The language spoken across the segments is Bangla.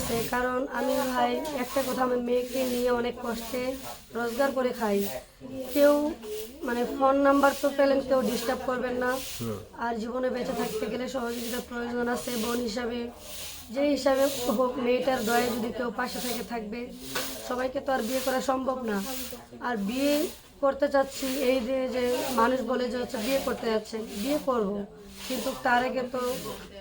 আছে, কারণ আমি ভাই একটা কথা, আমার মেয়েকে নিয়ে অনেক কষ্টে রোজগার করে খাই। কেউ মানে ফোন নাম্বার তো পেলেন, কেউ ডিস্টার্ব করবেন না। আর জীবনে বেঁচে থাকতে গেলে সহযোগিতার প্রয়োজন আছে, বোন হিসাবে যে হিসাবে হোক, মেয়েটার দয়ে যদি কেউ পাশে থেকে থাকবে। সবাইকে তো আর বিয়ে করা সম্ভব না। আর বিয়ে করতে চাচ্ছি এই যে যে মানুষ বলে যে হচ্ছে বিয়ে করতে যাচ্ছে, বিয়ে করব, কিন্তু তার আগে তো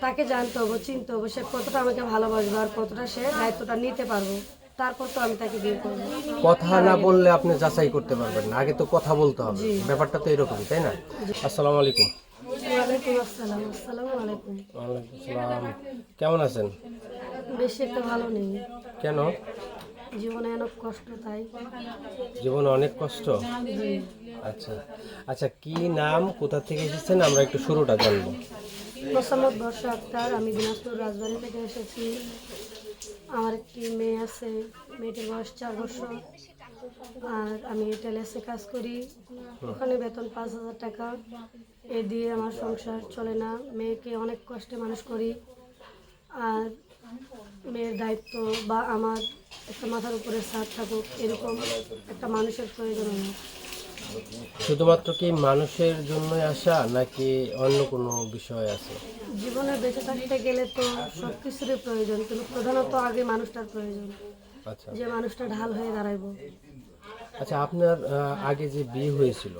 তাকে জানতে হবে, চিনতে হবে সে কতটা আমাকে ভালোবাসবে আর কতটা সে দায়িত্বটা নিতে পারবো। তারপর তো আমি তাকে বিয়ে করবো। কথা না বললে আপনি যাচাই করতে পারবেন না, আগে তো কথা বলতে হবে। ব্যাপারটা তো এরকমই, তাই না? আসসালামু আলাইকুম। ওয়ালাইকুম আসসালাম। আসসালামু আলাইকুম। ওয়ালাইকুম আসসালাম। কেমন আছেন? বেশি একটা ভালো নেই, কেন? জীবনে অনেক কষ্ট তাই। জীবনে অনেক কষ্ট। জি। আচ্ছা আচ্ছা, কি নাম, কোথা থেকে এসেছেন, আমরা একটু শুরুটা জানবো। মোসাম্মদ বর্ষা আক্তার, আমি দিনাজপুর রাজবাড়ি থেকে এসেছি। আমার একটি মেয়ে আছে, মেয়েটির বয়স 4 বছর। আর আমি টেলেসে কাজ করি, ওখানে বেতন 5,000 টাকা। এ দিয়ে আমার সংসার চলে না, মেয়েকে অনেক কষ্টে মানুষ করি। আর মেয়ের দায়িত্ব বা আমার একটা মাথার উপরে ছাদ থাকুক, এরকম একটা মানুষের প্রয়োজন আমার। শুধুমাত্র কি মানুষের জন্যই আসা, নাকি অন্য কোনো বিষয় আছে? জীবনে বেঁচে থাকতে গেলে তো সব কিছুরই প্রয়োজন, কিন্তু প্রধানত আগে মানুষটার প্রয়োজন, আচ্ছা যে মানুষটা ঢাল হয়ে দাঁড়াইবো। আচ্ছা, আপনার আগে যে বিয়ে হয়েছিল,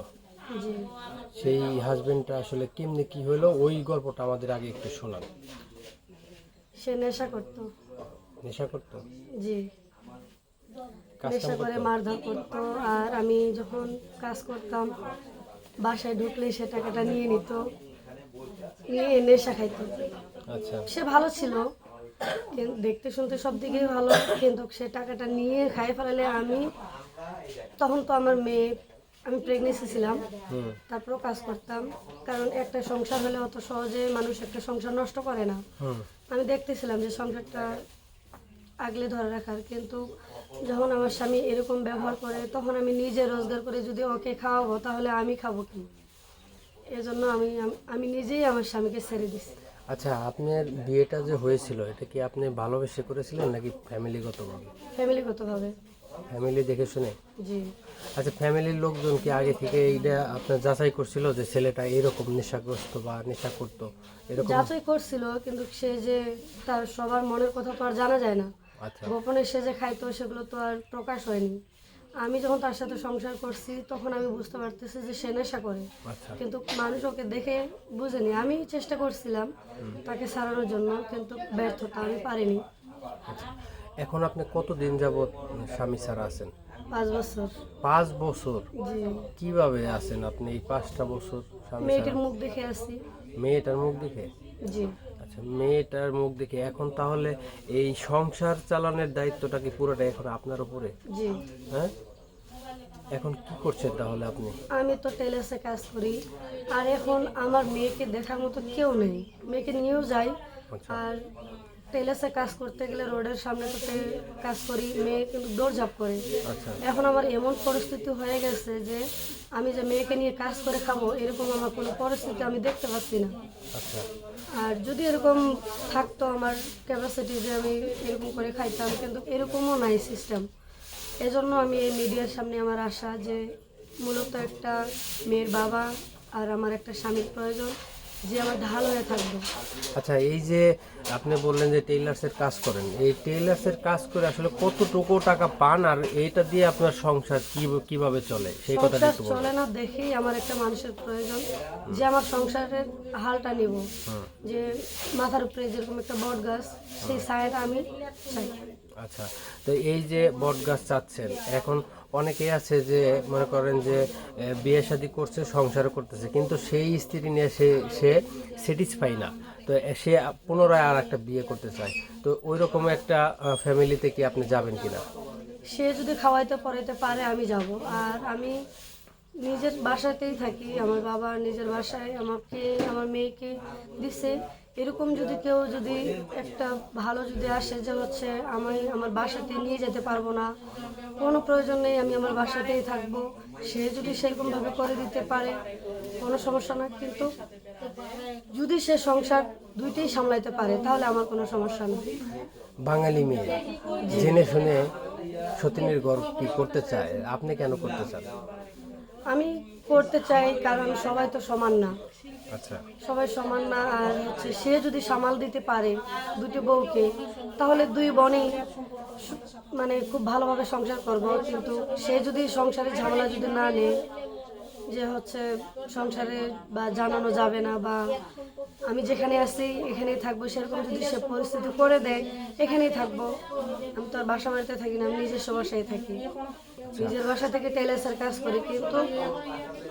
জি। সেই হাজবেন্ডটা আসলে কেমনে কি হলো, ওই গল্পটা আমাদের আগে একটু শোনান। সে নেশা করতো। নেশা করতো? জি। কাজ নেশা কাম করে করতো? মারধর করতো। আর আমি যখন কাজ করতাম, বাসায় ঢুকলে সে টাকাটা নিয়ে নিত, নিয়ে নেশা খাইতো। আচ্ছা সে ভালো ছিল, কিন্তু দেখতে শুনতে সব দিকেই ভালো, কিন্তু সে টাকাটা নিয়ে খাই ফেলালে আমি, তখন তো আমার মেয়ে, আমি প্রেগনেন্সি ছিলাম, হুম তারপরেও কাজ করতাম। কারণ একটা সংসার হলে অত সহজে মানুষ একটা সংসার নষ্ট করে না। হুম আমি দেখতেছিলাম যে সংসারটা আগলে ধরে রাখার, কিন্তু যখন আমার স্বামী এরকম ব্যবহার করে, তখন আমি নিজে রোজগার করে যদি ওকে খাওয়াবো, তাহলে আমি খাবো কি? এজন্য আমি আমি নিজেই আমার স্বামীকে ছেড়ে দিছি। আচ্ছা, আপনার বিয়েটা যে হয়েছিল, এটা কি আপনি ভালোবেসে করেছিলেন নাকি ফ্যামিলিগতভাবে? ফ্যামিলিগতভাবে। ফ্যামিলি দেখে শুনে? জি। আচ্ছা, ফ্যামিলির লোকজন কি আগে থেকে এইটা আপনার যাচাই করছিল যে ছেলেটা এরকম নেশাগ্রস্ত বা নেশা করতো, এরকম? যাচাই করছিল, কিন্তু সে যে তার সবার মনের কথা তো আর জানা যায় না। আচ্ছা গোপনে সে যে খাইতো সেগুলো তো আর প্রকাশ হয়নি। আমি যখন তার সাথে সংসার করছি, তখন আমি বুঝতে পারতেছি যে সে নেশা করে, আচ্ছা কিন্তু মানুষ ওকে দেখে বুঝেনি। আমি চেষ্টা করছিলাম তাকে ছাড়ানোর জন্য, কিন্তু ব্যর্থতা, আমি পারিনি। আচ্ছা, এখন আপনি কতদিন যাবত স্বামী ছাড়া আছেন? 5 বছর। 5 বছর? জি। কিভাবে আছেন আপনি এই 5টা বছর স্বামী মেয়েটির ছাড়া? মুখ দেখে আসছি। মেয়েটার মুখ দেখে? জি। আচ্ছা, মেয়েটার মুখ দেখে। এখন তাহলে এই সংসার চালানোর দায়িত্বটা কি পুরোটা এখন আপনার উপরে? জি। হ্যাঁ, এখন কি করছেন তাহলে আপনি? আমি তো টেলেসে কাজ করি, আর এখন আমার মেয়েকে দেখার মতো কেউ নেই। মেয়েকে নিয়েও যাই। আচ্ছা আর টেলেসে কাজ করতে গেলে রোডের সামনে তো কাজ করি, মেয়ে কিন্তু দৌড়ঝাঁপ করে। আচ্ছা এখন আমার এমন পরিস্থিতি হয়ে গেছে যে আমি যে মেয়েকে নিয়ে কাজ করে খাবো, এরকম আমার কোনো পরিস্থিতি আমি দেখতে পাচ্ছি না। আচ্ছা আর যদি এরকম থাকতো আমার ক্যাপাসিটি যে আমি এরকম করে খাইতাম, কিন্তু এরকমও নাই সিস্টেম। এজন্য আমি এই মিডিয়ার সামনে আমার আশা যে মূলত একটা মেয়ের বাবা আর আমার একটা স্বামীর প্রয়োজন, যে আমার ঢাল হয়ে থাকবে। আচ্ছা, এই যে আপনি বললেন যে টেইলার্সের কাজ করেন, এই টেইলার্সের কাজ করে আসলে কতটুকু টাকা পান, আর এইটা দিয়ে আপনার সংসার কিভাবে চলে, সেই কথাটা সংসার একটু চলে বলবেন। না দেখেই আমার একটা মানুষের প্রয়োজন, যে আমার সংসারের হালটা নিব, যে মাথার উপরে যেরকম একটা বট গাছ, সেই ছায়াটা আমি চাই। আচ্ছা, তো এই যে বট গাছ চাচ্ছেন, এখন অনেকেই আছে যে মনে করেন যে বিয়ে শাদী করছে, সংসার করতেছে, কিন্তু সেই স্ত্রী নিয়ে সে স্যাটিসফাই না, তো সে পুনরায় আর একটা বিয়ে করতে চায়। তো ওই রকম একটা ফ্যামিলিতে কি আপনি যাবেন কিনা? সে যদি খাওয়াইতে পড়াইতে পারে আমি যাব। আর আমি নিজের বাসাতেই থাকি, আমার বাবা নিজের বাসায় আমাকে আমার মেয়েকে দিছে। এরকম যদি কেউ যদি একটা ভালো যদি আসে যে হচ্ছে আমি আমার বাসাতে নিয়ে যেতে পারবো না, কোনো প্রয়োজন নেই, আমি আমার বাসাতেই থাকবো, সে যদি সেরকমভাবে করে দিতে পারে, কোনো সমস্যা না। কিন্তু যদি সে সংসার দুইটাই সামলাইতে পারে, তাহলে আমার কোনো সমস্যা নেই। বাঙালি মেয়ে জেনে শুনে সতীনের ঘর কি করতে চায়, আপনি কেন করতে চান? আমি করতে চাই কারণ সবাই তো সমান না, আচ্ছা, সবাই সমান না। আর হচ্ছে সে যদি সামাল দিতে পারে দুটি বউকে, তাহলে দুই বোনই মানে খুব ভালোভাবে সংসার করব। কিন্তু সে যদি সংসারে ঝামেলা যদি না নেয়, যে হচ্ছে সংসারে বা জানানো যাবে না বা আমি যেখানে আছি এখানেই থাকবো, সেরকম যদি সে পরিস্থিতি করে দেয় এখানেই থাকবো। আমি তো আর বাসা বাড়িতে থাকি না, আমি নিজস্ব বাসায় থাকি, নিজের বাসা থেকে টেলার্সের কাজ করি। কিন্তু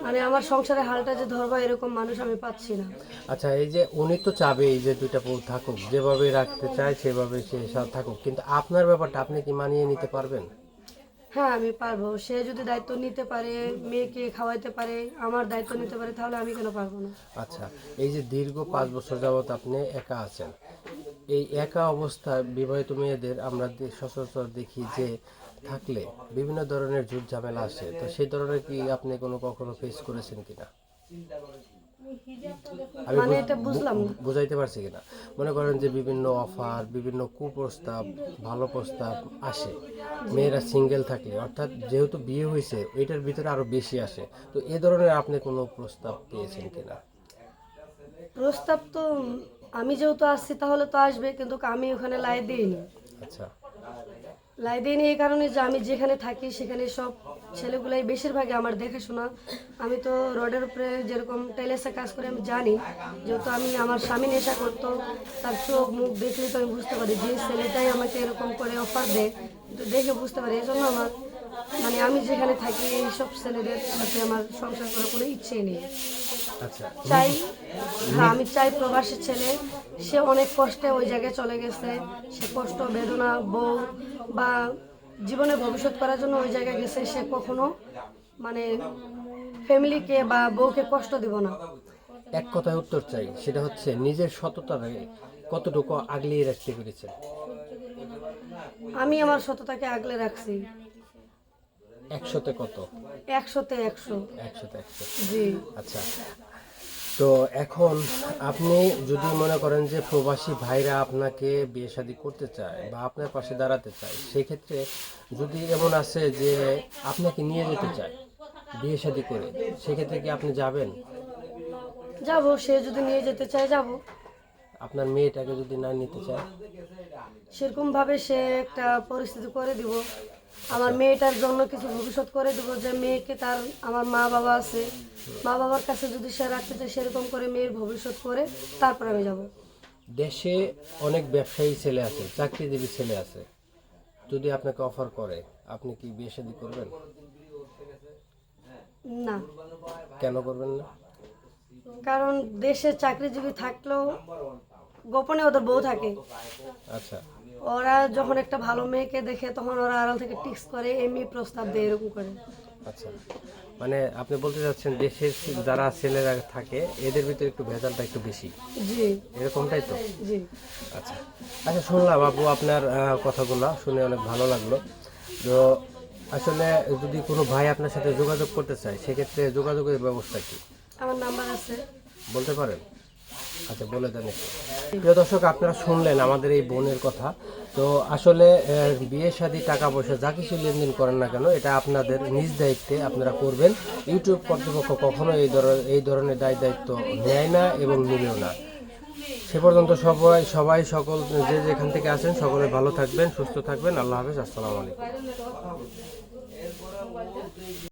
মানে আমার সংসারে হালটা যে ধরবো এরকম মানুষ আমি পাচ্ছি না। আচ্ছা, এই যে উনি তো চাবে এই যে দুইটা বউ থাকুক, যেভাবে রাখতে চায় সেভাবে সে থাকুক, কিন্তু আপনার ব্যাপারটা আপনি কি মানিয়ে নিতে পারবেন? হ্যাঁ, আমি পারবো। সে যদি দায়িত্ব নিতে পারে, মেয়েকে খাওয়াইতে পারে, আমার দায়িত্ব নিতে পারে, তাহলে আমি কেন পারবো না? আচ্ছা, এই যে দীর্ঘ 5 বছর যাবত আপনি একা আছেন, এই একা অবস্থায় বিবাহিত মেয়েদের আমরা সচরাচর দেখি যে থাকলে বিভিন্ন ধরনের ঝুট ঝামেলা আসে, তো সেই ধরনের কি আপনি কখনো ফেস করেছেন কিনা? আমি মানে এটা বুঝলাম না। বুঝাইতে পারছি কিনা? মনে করেন যে বিভিন্ন অফার, বিভিন্ন কুপ্রস্তাব, ভালো প্রস্তাব আসে মেয়েরা সিঙ্গেল থাকলে, অর্থাৎ যেহেতু বিয়ে হয়েছে এটার ভিতরে আরো বেশি আসে, তো এ ধরনের আপনি কোনো প্রস্তাব পেয়েছেন কিনা? প্রস্তাব তো আমি যেহেতু আসছি তাহলে তো আসবে, কিন্তু আমি ওখানে লাই দিইনি। আচ্ছা, লাই দিইনি এই কারণে যে আমি যেখানে থাকি সেখানে সব ছেলেগুলাই বেশিরভাগই আমার দেখাশোনা। আমি তো রোডের উপরে যেরকম টাইলেসে কাজ করে আমি জানি, যেহেতু আমি আমার স্বামী নেশা করতো, তার চোখ মুখ দেখলে তো আমি বুঝতে পারি যে ছেলেটাই আমাকে এরকম করে অফার দেয়, তো দেখে বুঝতে পারি। এই জন্য আমার মানে আমি যেখানে থাকি এইসব ছেলেদের সাথে আমার সংসার করার কোনো ইচ্ছেই নেই। আচ্ছা, চাই, হ্যাঁ আমি চাই প্রবাসী ছেলে, সে অনেক কষ্টে ওই জায়গায় চলে গেছে, সে কষ্ট বেদনা বউ বা জীবনে ভবিষ্যৎ করার জন্য ওই জায়গায় গেছে, সে কখনো মানে ফ্যামিলিকে বা বউকে কষ্ট দিব না। এক কথায় উত্তর চাই, সেটা হচ্ছে নিজের সততাকে কতটুকু আগলিয়ে রাখতে পেরেছেন? আমি আমার সততাকে আগলে রাখছি 100তে কত? 100তে 100। 100তে 100। জি। আচ্ছা, তো এখন আপনি যদি মনে করেন যে প্রবাসী ভাইরা আপনাকে বিয়ে শাদী করতে চায় বা আপনার পাশে দাঁড়াতে চায়, সেক্ষেত্রে যদি এমন আছে যে আপনাকে নিয়ে যেতে চায় বিয়ে শাদী করে, সেক্ষেত্রে কি আপনি যাবেন? যাব, সে যদি নিয়ে যেতে চায় যাব। আপনার মেয়েটাকে যদি না নিতে চায়? সেরকম ভাবে সে একটা পরিস্থিতি করে দিব, আমার মেয়েটার জন্য কিছু ভবিষ্যৎ করে দিব, যে মেয়েকে তার আমার মা বাবা আছে, মা বাবার কাছে যদি সে রাখতে চায় সেরকম করে মেয়ের ভবিষ্যৎ করে তারপর আমি যাব। দেশে অনেক ব্যবসায়ী ছেলে আছে, চাকরিজীবী ছেলে আছে, যদি আপনাকে অফার করে আপনি কি বিয়ে শাদী করবেন? না, কেন করবেন না? কারণ দেশে চাকরিজীবী থাকলেও গোপনে ওদের বউ থাকে। আচ্ছা, ওরা যখন একটা ভালো মেয়েকে দেখে তখন ওরা আড়াল থেকে টিক্স করে, এমনি প্রস্তাব দেয়, এরকম করে। আচ্ছা, মানে আপনি বলতে চাচ্ছেন দেশের যারা ছেলেরা থাকে এদের ভিতরে একটু ভেজালটা একটু বেশি, জি এরকমটাই তো? জি। আচ্ছা, আচ্ছা, শুনলাম আপু আপনার কথাগুলো শুনে অনেক ভালো লাগলো। তো আসলে যদি কোনো ভাই আপনার সাথে যোগাযোগ করতে চায় সেক্ষেত্রে যোগাযোগের ব্যবস্থা কি আমার নাম্বার আছে। বলতে পারেন? আচ্ছা, বলে দেন একটু। প্রিয় দর্শক, আপনারা শুনলেন আমাদের এই বোনের কথা। তো আসলে বিয়ে শাদী টাকা পয়সা যা কিছু লেনদেন করেন না কেন, এটা আপনাদের নিজ দায়িত্বে আপনারা করবেন। ইউটিউব কর্তৃপক্ষ কখনো এই ধরনের দায়িত্ব নেয় না এবং নেবেও না। সে পর্যন্ত সবাই সকল যে যেখান থেকে আছেন সকলে ভালো থাকবেন, সুস্থ থাকবেন। আল্লাহ হাফেজ, আসসালামু আলাইকুম।